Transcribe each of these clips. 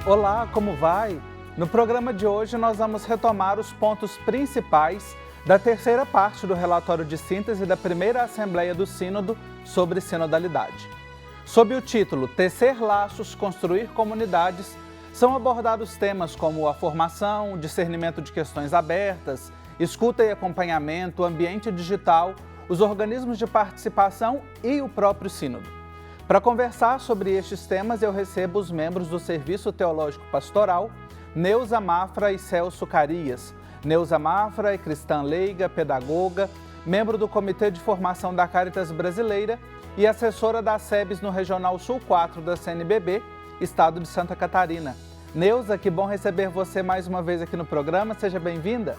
Olá, como vai? No programa de hoje nós vamos retomar os pontos principais da terceira parte do relatório de síntese da primeira Assembleia do Sínodo sobre sinodalidade. Sob o título Tecer Laços, Construir Comunidades, são abordados temas como a formação, discernimento de questões abertas, escuta e acompanhamento, ambiente digital, os organismos de participação e o próprio sínodo. Para conversar sobre estes temas, eu recebo os membros do Serviço Teológico Pastoral, Neuza Mafra e Celso Carias. Neuza Mafra é cristã leiga, pedagoga, membro do Comitê de Formação da Caritas Brasileira e assessora da SEBS no Regional Sul 4 da CNBB, Estado de Santa Catarina. Neuza, que bom receber você mais uma vez aqui no programa, seja bem-vinda.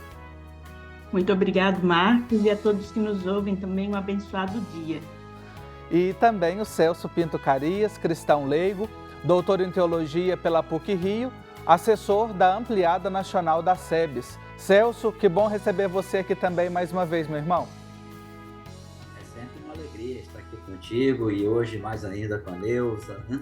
Muito obrigado, Marcos, e a todos que nos ouvem também um abençoado dia. E também o Celso Pinto Carias, cristão leigo, doutor em teologia pela PUC-Rio, assessor da Ampliada Nacional da SEBS. Celso, que bom receber você aqui também mais uma vez, meu irmão. É sempre uma alegria estar aqui contigo e hoje mais ainda com a Neuza, né?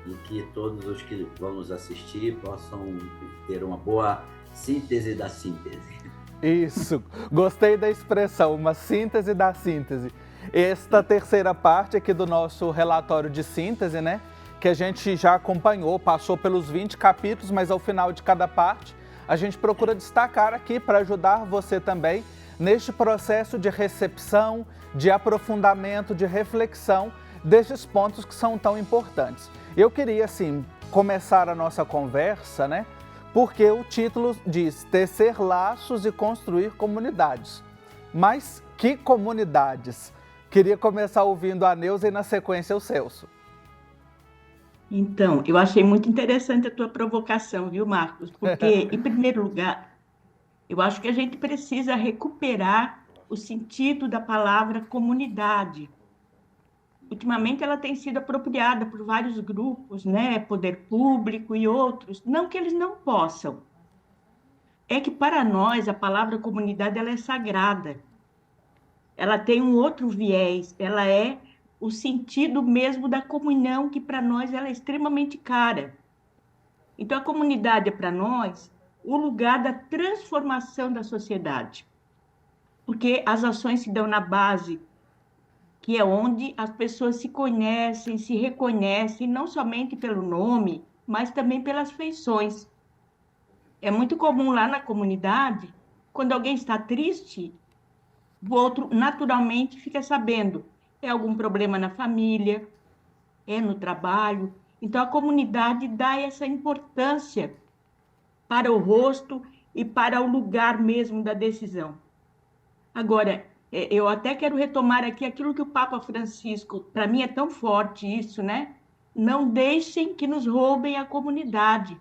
E que todos os que vão nos assistir possam ter uma boa síntese da síntese. Isso, gostei da expressão, uma síntese da síntese. Esta terceira parte aqui do nosso relatório de síntese, né? Que a gente já acompanhou, passou pelos 20 capítulos, mas ao final de cada parte, a gente procura destacar aqui para ajudar você também neste processo de recepção, de aprofundamento, de reflexão destes pontos que são tão importantes. Eu queria, assim, começar a nossa conversa, né? Porque o título diz Tecer Laços e Construir Comunidades. Mas que comunidades? Queria começar ouvindo a Neuza e, na sequência, o Celso. Então, eu achei muito interessante a tua provocação, viu, Marcos? Porque, em primeiro lugar, eu acho que a gente precisa recuperar o sentido da palavra comunidade. Ultimamente, ela tem sido apropriada por vários grupos, né? Poder público e outros. Não que eles não possam. É que, para nós, a palavra comunidade ela é sagrada. Ela tem um outro viés, ela é o sentido mesmo da comunhão, que para nós ela é extremamente cara. Então, a comunidade é para nós o lugar da transformação da sociedade, porque as ações se dão na base, que é onde as pessoas se conhecem, se reconhecem, não somente pelo nome, mas também pelas feições. É muito comum lá na comunidade, quando alguém está triste, o outro naturalmente fica sabendo. É algum problema na família, é no trabalho. Então, a comunidade dá essa importância para o rosto e para o lugar mesmo da decisão. Agora, eu até quero retomar aqui aquilo que o Papa Francisco, para mim é tão forte isso, né? Não deixem que nos roubem a comunidade.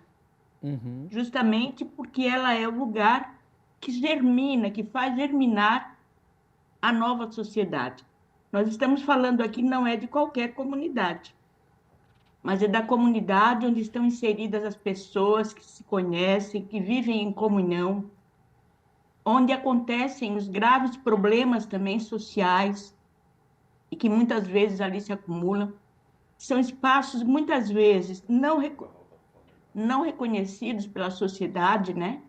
Justamente porque ela é o lugar que germina, que faz germinar a nova sociedade. Nós estamos falando aqui não é de qualquer comunidade, mas é da comunidade onde estão inseridas as pessoas que se conhecem, que vivem em comunhão, onde acontecem os graves problemas também sociais e que muitas vezes ali se acumulam. São espaços muitas vezes não reconhecidos pela sociedade, né?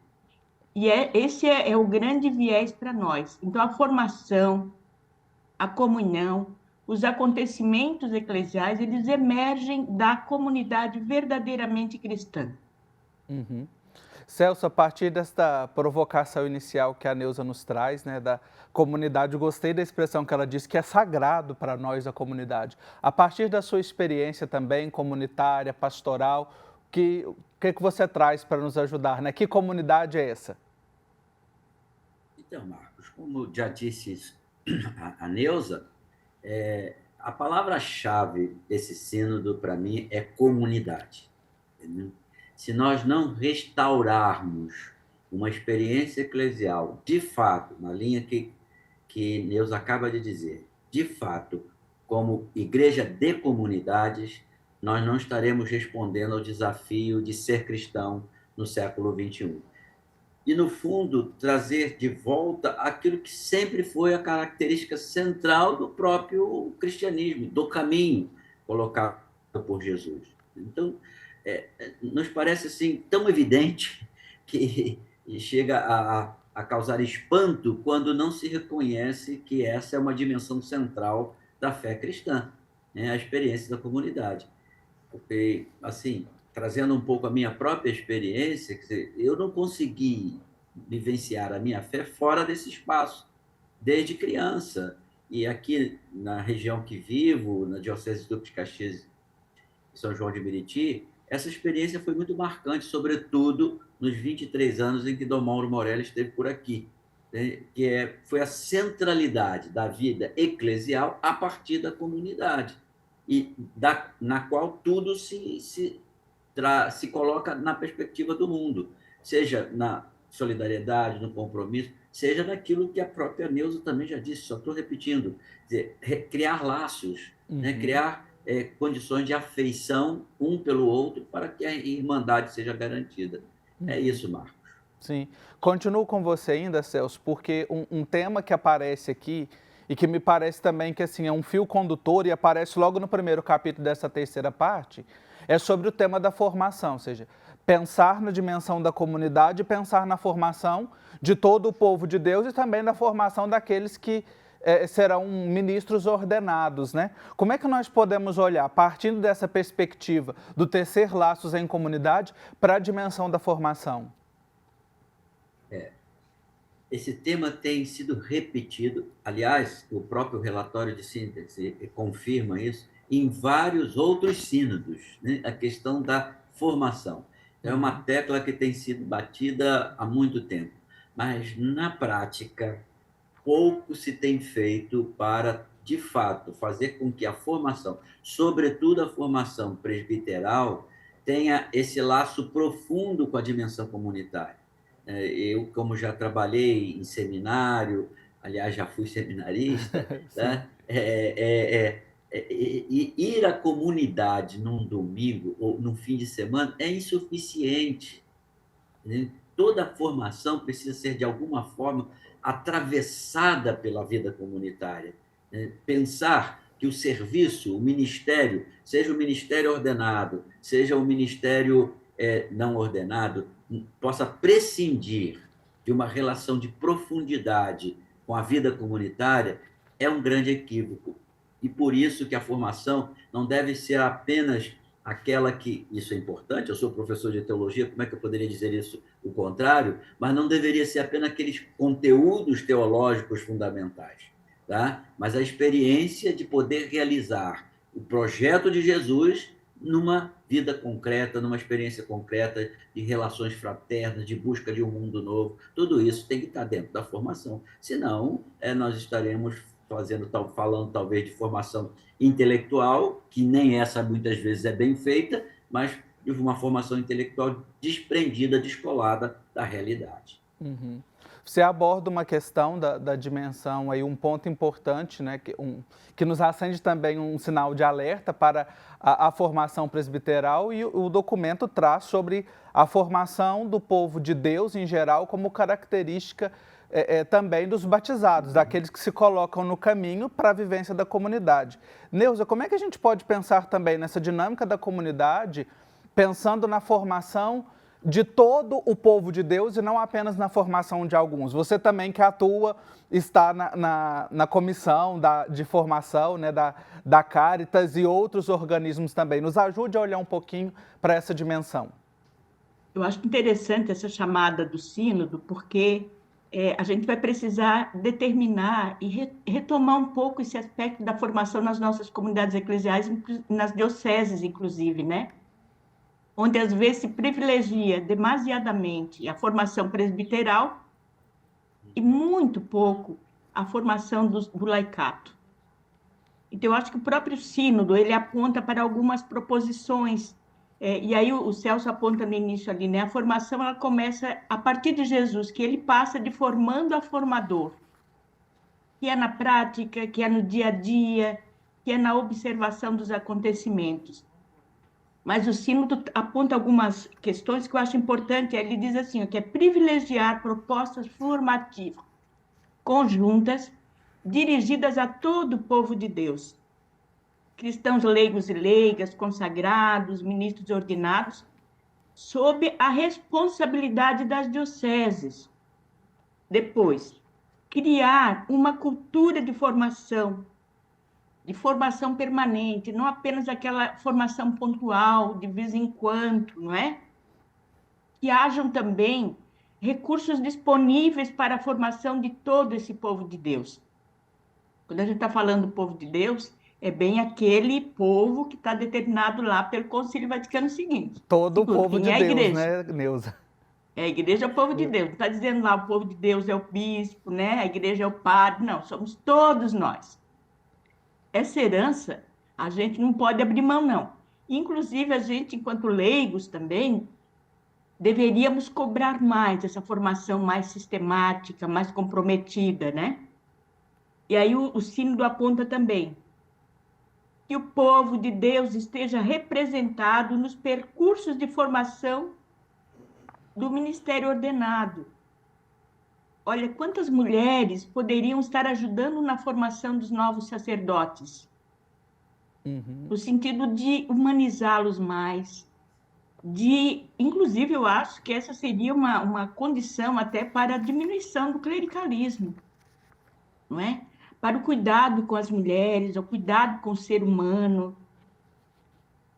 E esse é o grande viés para nós. Então, a formação, a comunhão, os acontecimentos eclesiais, eles emergem da comunidade verdadeiramente cristã. Celso, a partir desta provocação inicial que a Neuza nos traz, né, da comunidade, eu gostei da expressão que ela disse, que é sagrado para nós a comunidade. A partir da sua experiência também comunitária, pastoral, o que você traz para nos ajudar, né? Que comunidade é essa? Então, Marcos, como já disse a Neuza, a palavra-chave desse sínodo, para mim, é comunidade. Entendeu? Se nós não restaurarmos uma experiência eclesial, de fato, na linha que Neuza acaba de dizer, de fato, como igreja de comunidades, nós não estaremos respondendo ao desafio de ser cristão no século XXI. E, no fundo, trazer de volta aquilo que sempre foi a característica central do próprio cristianismo, do caminho colocado por Jesus. Então, nos parece assim tão evidente que chega a causar espanto quando não se reconhece que essa é uma dimensão central da fé cristã, né? A experiência da comunidade. Porque, assim, trazendo um pouco a minha própria experiência, quer dizer, eu não consegui vivenciar a minha fé fora desse espaço, desde criança. E aqui na região que vivo, na Diocese de Duque de Caxias e São João de Meriti, essa experiência foi muito marcante, sobretudo nos 23 anos em que Dom Mauro Morelli esteve por aqui, né? Foi a centralidade da vida eclesial a partir da comunidade, na qual tudo se coloca na perspectiva do mundo, seja na solidariedade, no compromisso, seja naquilo que a própria Neuza também já disse, só estou repetindo, dizer, criar laços, né? Criar condições de afeição um pelo outro para que a irmandade seja garantida. É isso, Marcos. Sim. Continuo com você ainda, Celso, porque um tema que aparece aqui e que me parece também que assim, é um fio condutor e aparece logo no primeiro capítulo dessa terceira parte, é sobre o tema da formação, ou seja, pensar na dimensão da comunidade, pensar na formação de todo o povo de Deus e também na formação daqueles que serão ministros ordenados, né? Como é que nós podemos olhar, partindo dessa perspectiva do tecer laços em comunidade, para a dimensão da formação? Esse tema tem sido repetido, aliás, o próprio relatório de síntese confirma isso, em vários outros sínodos, né? A questão da formação. É uma tecla que tem sido batida há muito tempo, mas na prática pouco se tem feito para, de fato, fazer com que a formação, sobretudo a formação presbiteral, tenha esse laço profundo com a dimensão comunitária. Eu, como já trabalhei em seminário, aliás, já fui seminarista, né? Ir à comunidade num domingo ou num fim de semana é insuficiente, né? Toda a formação precisa ser, de alguma forma, atravessada pela vida comunitária, né? Pensar que o serviço, o ministério, seja o ministério ordenado, seja o ministério não ordenado, possa prescindir de uma relação de profundidade com a vida comunitária, é um grande equívoco. E por isso que a formação não deve ser apenas aquela que, isso é importante, eu sou professor de teologia, como é que eu poderia dizer isso o contrário? Mas não deveria ser apenas aqueles conteúdos teológicos fundamentais, tá? Mas a experiência de poder realizar o projeto de Jesus numa vida concreta, numa experiência concreta de relações fraternas, de busca de um mundo novo. Tudo isso tem que estar dentro da formação. Senão, nós estaremos falando talvez de formação intelectual, que nem essa muitas vezes é bem feita, mas de uma formação intelectual desprendida, descolada da realidade. Uhum. Você aborda uma questão da dimensão, aí, um ponto importante, né, que nos acende também um sinal de alerta para a formação presbiteral, e o documento traz sobre a formação do povo de Deus em geral como característica também dos batizados, daqueles que se colocam no caminho para a vivência da comunidade. Neuza, como é que a gente pode pensar também nessa dinâmica da comunidade, pensando na formação de todo o povo de Deus e não apenas na formação de alguns? Você também que atua, está na comissão de formação, né, da Caritas e outros organismos também. Nos ajude a olhar um pouquinho para essa dimensão. Eu acho interessante essa chamada do sínodo, porque a gente vai precisar determinar e retomar um pouco esse aspecto da formação nas nossas comunidades eclesiais, nas dioceses, inclusive, né? Onde às vezes se privilegia demasiadamente a formação presbiteral e muito pouco a formação do laicato. Então, eu acho que o próprio sínodo, ele aponta para algumas proposições, e aí o Celso aponta no início ali, né? A formação, ela começa a partir de Jesus, que ele passa de formando a formador, que é na prática, que é no dia a dia, que é na observação dos acontecimentos. Mas o sínodo aponta algumas questões que eu acho importante. Ele diz assim, que é privilegiar propostas formativas conjuntas, dirigidas a todo o povo de Deus. cristãos leigos e leigas, consagrados, ministros ordenados, sob a responsabilidade das dioceses. Depois, criar uma cultura de formação permanente, não apenas aquela formação pontual, de vez em quando, não é? Que hajam também recursos disponíveis para a formação de todo esse povo de Deus. Quando a gente está falando do povo de Deus, é bem aquele povo que está determinado lá pelo Concílio Vaticano II. Todo o povo de é a Deus, igreja. né, Neuza? A igreja é o povo de Deus. Não está dizendo lá o povo de Deus é o bispo, né? A igreja é o padre. Não, somos todos nós. Essa herança a gente não pode abrir mão, não. Inclusive, a gente, enquanto leigos também, deveríamos cobrar mais essa formação mais sistemática, mais comprometida, né? E aí o sínodo aponta também que o povo de Deus esteja representado nos percursos de formação do ministério ordenado. Olha, quantas mulheres poderiam estar ajudando na formação dos novos sacerdotes, no sentido de humanizá-los mais, inclusive, eu acho que essa seria uma condição até para a diminuição do clericalismo, não é? Para o cuidado com as mulheres, o cuidado com o ser humano.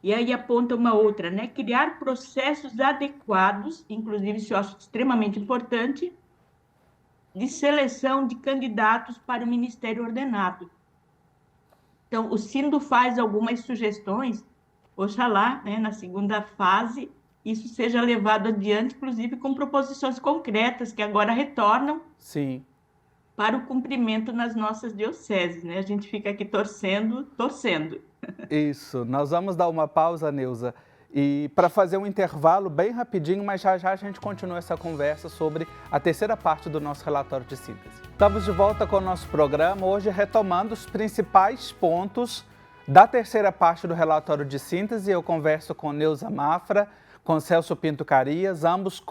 E aí aponta uma outra, né? Criar processos adequados, inclusive isso eu acho extremamente importante, de seleção de candidatos para o ministério ordenado. Então, o sínodo faz algumas sugestões, oxalá, né, na segunda fase, isso seja levado adiante, inclusive com proposições concretas, que agora retornam Sim. para o cumprimento nas nossas dioceses, né? A gente fica aqui torcendo. Isso. Nós vamos dar uma pausa, Neuza, e para fazer um intervalo bem rapidinho, mas já já a gente continua essa conversa sobre a terceira parte do nosso relatório de síntese. Estamos de volta com o nosso programa, hoje retomando os principais pontos da terceira parte do relatório de síntese. Eu converso com Neuza Mafra, com Celso Pinto Carias, ambos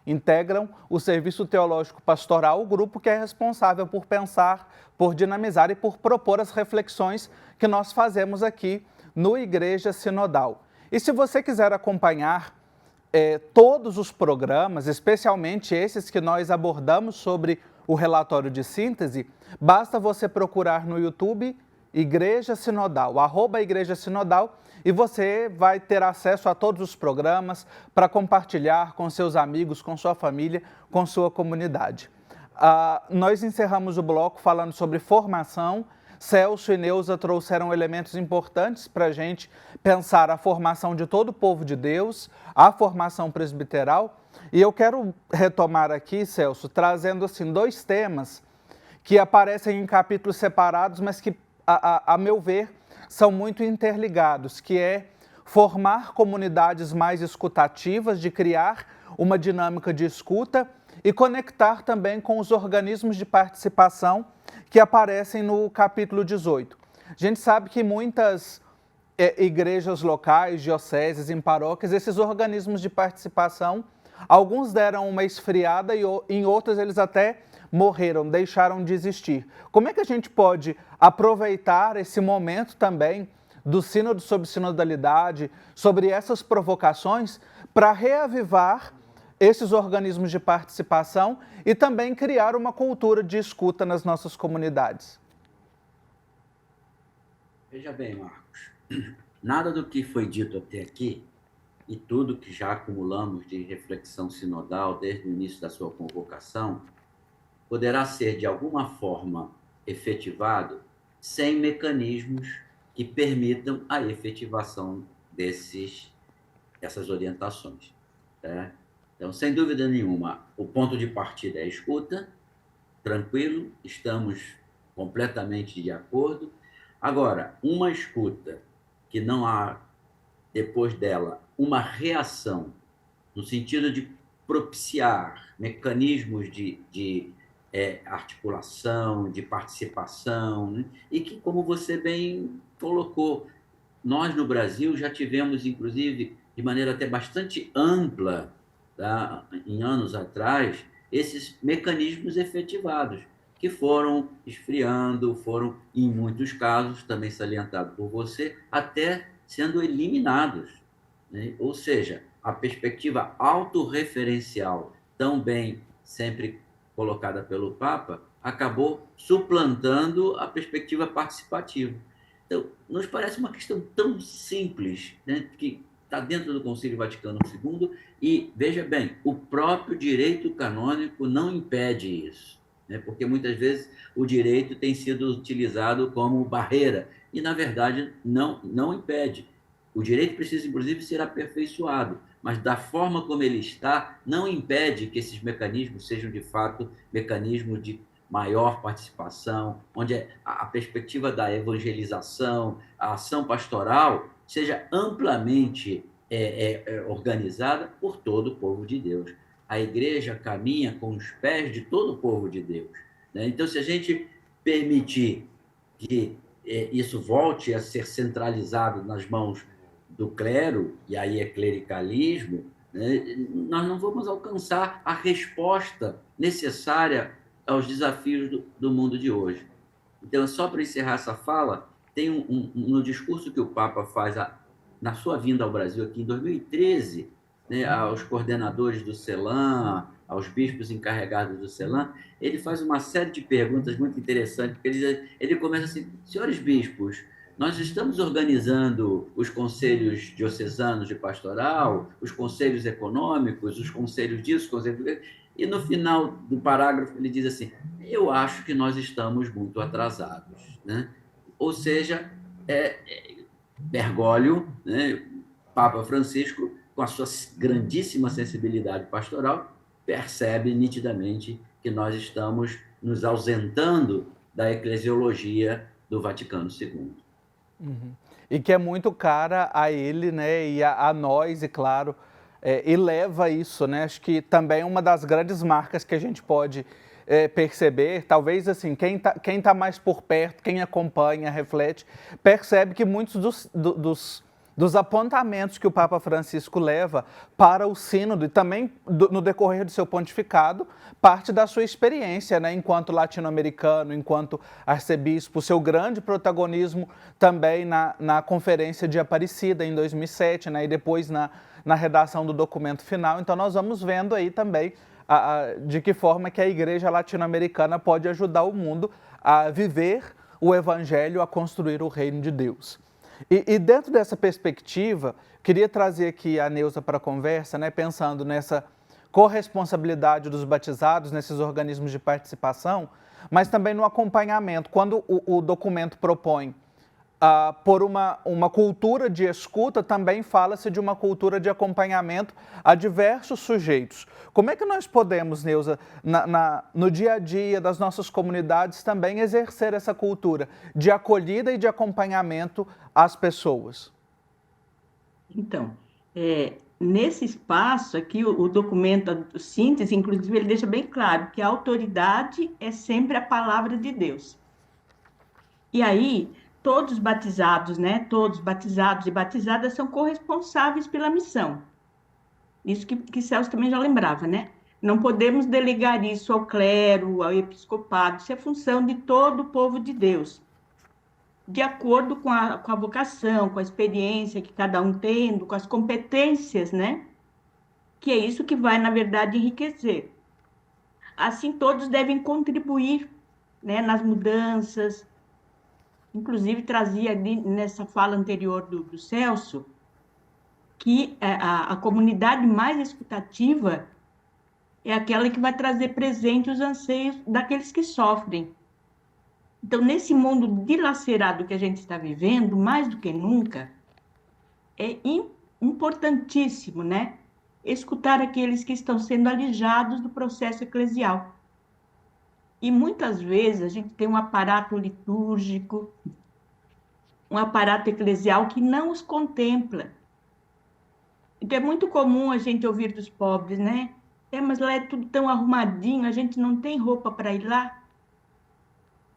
integram o Serviço Teológico Pastoral, o grupo que é responsável por pensar, por dinamizar e por propor as reflexões que nós fazemos aqui no Igreja Sinodal. E se você quiser acompanhar todos os programas, especialmente esses que nós abordamos sobre o relatório de síntese, basta você procurar no YouTube Igreja Sinodal, @Igreja Sinodal, e você vai ter acesso a todos os programas para compartilhar com seus amigos, com sua família, com sua comunidade. Nós encerramos o bloco falando sobre formação. Celso e Neuza trouxeram elementos importantes para a gente pensar a formação de todo o povo de Deus, a formação presbiteral. E eu quero retomar aqui, Celso, trazendo assim, 2 temas que aparecem em capítulos separados, mas que, a meu ver, são muito interligados, que é formar comunidades mais escutativas, de criar uma dinâmica de escuta e conectar também com os organismos de participação que aparecem no capítulo 18. A gente sabe que muitas igrejas locais, dioceses, em paróquias, esses organismos de participação, alguns deram uma esfriada e em outros eles até morreram, deixaram de existir. Como é que a gente pode aproveitar esse momento também do sínodo sobre sinodalidade, sobre essas provocações, para reavivar esses organismos de participação e também criar uma cultura de escuta nas nossas comunidades? Veja bem, Marcos, nada do que foi dito até aqui e tudo que já acumulamos de reflexão sinodal desde o início da sua convocação poderá ser, de alguma forma, efetivado sem mecanismos que permitam a efetivação dessas orientações. Tá? Então, sem dúvida nenhuma, o ponto de partida é a escuta, tranquilo, estamos completamente de acordo. Agora, uma escuta que não há, depois dela, uma reação, no sentido de propiciar mecanismos de articulação, de participação, né? E que, como você bem colocou, nós no Brasil já tivemos, inclusive, de maneira até bastante ampla, tá? Em anos atrás, esses mecanismos efetivados. que foram esfriando, foram, em muitos casos, também salientado por você, até sendo eliminados, né? Ou seja, a perspectiva autorreferencial, tão bem sempre colocada pelo Papa, acabou suplantando a perspectiva participativa. Então, nos parece uma questão tão simples, né, que está dentro do Concílio Vaticano II, e, veja bem, o próprio direito canônico não impede isso, né, porque muitas vezes o direito tem sido utilizado como barreira, e, na verdade, não impede. O direito precisa, inclusive, ser aperfeiçoado, mas da forma como ele está, não impede que esses mecanismos sejam, de fato, mecanismos de maior participação, onde a perspectiva da evangelização, a ação pastoral, seja amplamente organizada por todo o povo de Deus. A igreja caminha com os pés de todo o povo de Deus, né? Então, se a gente permitir que isso volte a ser centralizado nas mãos do clero, e aí é clericalismo, né, nós não vamos alcançar a resposta necessária aos desafios do mundo de hoje. Então, só para encerrar essa fala, tem no discurso que o Papa faz na sua vinda ao Brasil aqui em 2013, né, aos coordenadores do CELAM, aos bispos encarregados do CELAM, ele faz uma série de perguntas muito interessantes, porque ele começa assim: senhores bispos, nós estamos organizando os conselhos diocesanos de pastoral, os conselhos econômicos, os conselhos disso, conselhos daquilo. E no final do parágrafo ele diz assim: eu acho que nós estamos muito atrasados, né? Ou seja, Bergoglio, né, Papa Francisco, com a sua grandíssima sensibilidade pastoral, percebe nitidamente que nós estamos nos ausentando da eclesiologia do Vaticano II. Uhum. E que é muito cara a ele, né, e a nós, e claro, e leva isso, né, acho que também uma das grandes marcas que a gente pode perceber, talvez assim, quem tá mais por perto, quem acompanha, reflete, percebe que muitos dos apontamentos que o Papa Francisco leva para o sínodo e também no decorrer do seu pontificado, parte da sua experiência, né, enquanto latino-americano, enquanto arcebispo, seu grande protagonismo também na Conferência de Aparecida em 2007, né, e depois na redação do documento final. Então nós vamos vendo aí também de que forma que a igreja latino-americana pode ajudar o mundo a viver o evangelho, a construir o reino de Deus. E dentro dessa perspectiva, queria trazer aqui a Neuza para a conversa, né, pensando nessa corresponsabilidade dos batizados, nesses organismos de participação, mas também no acompanhamento. Quando o documento propõe por uma cultura de escuta, também fala-se de uma cultura de acompanhamento a diversos sujeitos. Como é que nós podemos, Neuza, no dia a dia das nossas comunidades, também exercer essa cultura de acolhida e de acompanhamento às pessoas? Então, nesse espaço aqui, o documento, a síntese, inclusive, ele deixa bem claro que a autoridade é sempre a palavra de Deus. E aí, todos batizados, né? Todos batizados e batizadas são corresponsáveis pela missão. Isso que Celso também já lembrava, né? Não podemos delegar isso ao clero, ao episcopado, isso é função de todo o povo de Deus, de acordo com a vocação, com a experiência que cada um tem, com as competências, né? Que é isso que vai, na verdade, enriquecer. Assim, todos devem contribuir, né, nas mudanças. Inclusive, trazia ali nessa fala anterior do Celso, que a comunidade mais escutativa é aquela que vai trazer presente os anseios daqueles que sofrem. Então, nesse mundo dilacerado que a gente está vivendo, mais do que nunca, é importantíssimo, né, escutar aqueles que estão sendo alijados do processo eclesial. E muitas vezes a gente tem um aparato litúrgico, um aparato eclesial que não os contempla. Então, é muito comum a gente ouvir dos pobres, né? Mas lá é tudo tão arrumadinho, a gente não tem roupa para ir lá.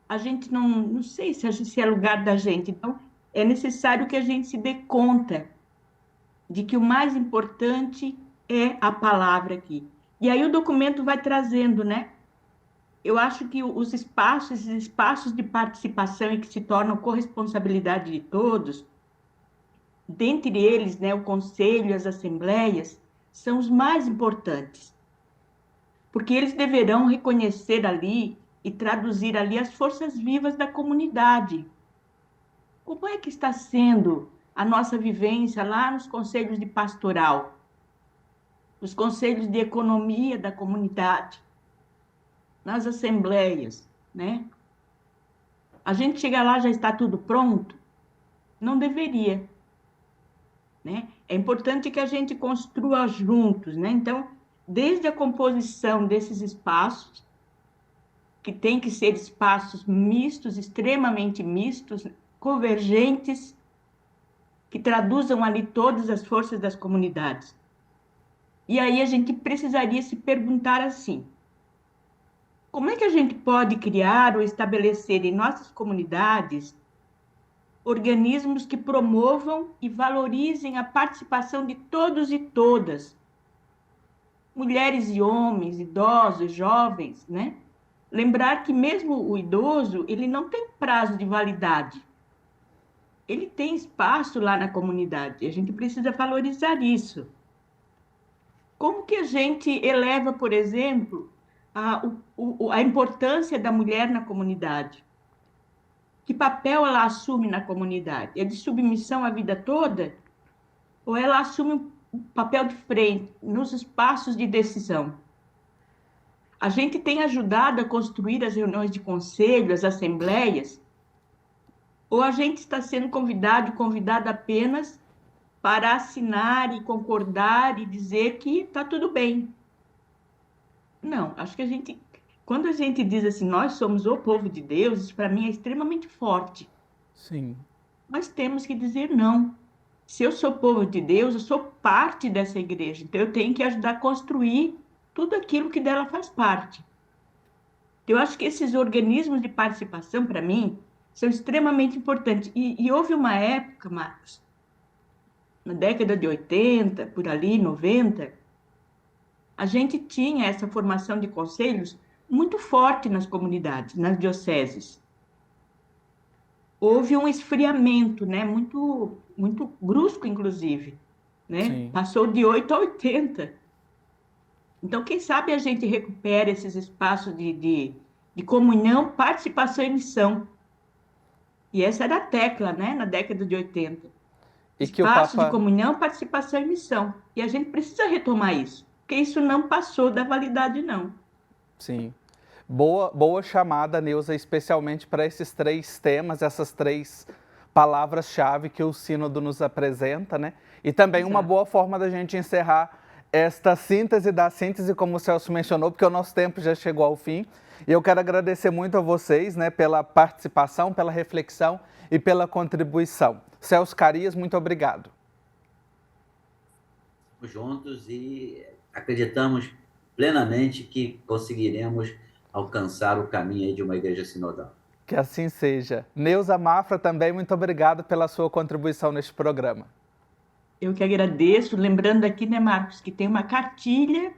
A gente não sei se é lugar da gente. Então, é necessário que a gente se dê conta de que o mais importante é a palavra aqui. E aí o documento vai trazendo, né, eu acho que esses espaços de participação e que se tornam corresponsabilidade de todos, dentre eles, né, o conselho e as assembleias, são os mais importantes, porque eles deverão reconhecer ali e traduzir ali as forças vivas da comunidade. Como é que está sendo a nossa vivência lá nos conselhos de pastoral, nos conselhos de economia da comunidade, nas assembleias, né? A gente chega lá, já está tudo pronto? Não deveria, né? É importante que a gente construa juntos, né? Então, desde a composição desses espaços, que tem que ser espaços mistos, extremamente mistos, convergentes, que traduzam ali todas as forças das comunidades. E aí a gente precisaria se perguntar assim: como é que a gente pode criar ou estabelecer em nossas comunidades organismos que promovam e valorizem a participação de todos e todas, mulheres e homens, idosos, jovens, né? Lembrar que mesmo o idoso, ele não tem prazo de validade. Ele tem espaço lá na comunidade. A gente precisa valorizar isso. Como que a gente eleva, por exemplo, a importância da mulher na comunidade? Que papel ela assume na comunidade? É de submissão a vida toda? Ou ela assume um papel de frente nos espaços de decisão? A gente tem ajudado a construir as reuniões de conselho, as assembleias? Ou a gente está sendo convidada apenas para assinar e concordar e dizer que está tudo bem? Não, acho que quando a gente diz assim, nós somos o povo de Deus, isso para mim é extremamente forte. Sim. Mas temos que dizer não. Se eu sou povo de Deus, eu sou parte dessa igreja, então eu tenho que ajudar a construir tudo aquilo que dela faz parte. Eu acho que esses organismos de participação, para mim, são extremamente importantes. E houve uma época, Marcos, na década de 80, por ali, 90, a gente tinha essa formação de conselhos muito forte nas comunidades, nas dioceses. Houve um esfriamento, né, muito, muito brusco, inclusive, né? Sim. Passou de 8 a 80. Então, quem sabe a gente recupera esses espaços de comunhão, participação e missão. E essa era a tecla, né, na década de 80. E que o Espaço Papa... de comunhão, participação e missão. E a gente precisa retomar isso, porque isso não passou da validade, não. Sim. Boa chamada, Neuza, especialmente para esses 3 temas, essas 3 palavras-chave que o Sínodo nos apresenta, né? E também uma boa forma da gente encerrar esta síntese da síntese, como o Celso mencionou, porque o nosso tempo já chegou ao fim. E eu quero agradecer muito a vocês, né, pela participação, pela reflexão e pela contribuição. Celso Carias, muito obrigado. Juntos e acreditamos plenamente que conseguiremos alcançar o caminho aí de uma igreja sinodal. Que assim seja. Neuza Mafra, também muito obrigado pela sua contribuição neste programa. Eu que agradeço, lembrando aqui, né, Marcos, que tem uma cartilha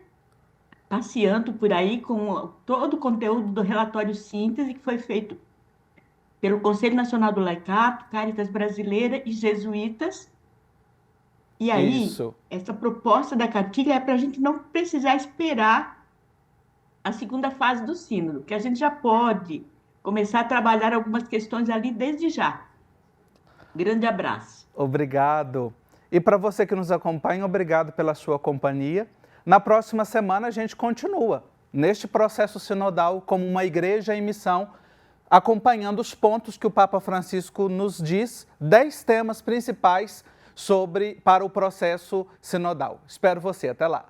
passeando por aí com todo o conteúdo do relatório síntese que foi feito pelo Conselho Nacional do Laicato, Caritas Brasileira e Jesuítas. E aí, essa proposta da cartilha é para a gente não precisar esperar a segunda fase do sínodo, que a gente já pode começar a trabalhar algumas questões ali desde já. Grande abraço. Obrigado. E para você que nos acompanha, obrigado pela sua companhia. Na próxima semana a gente continua neste processo sinodal como uma igreja em missão, acompanhando os pontos que o Papa Francisco nos diz, 10 temas principais para o processo sinodal. Espero você, até lá.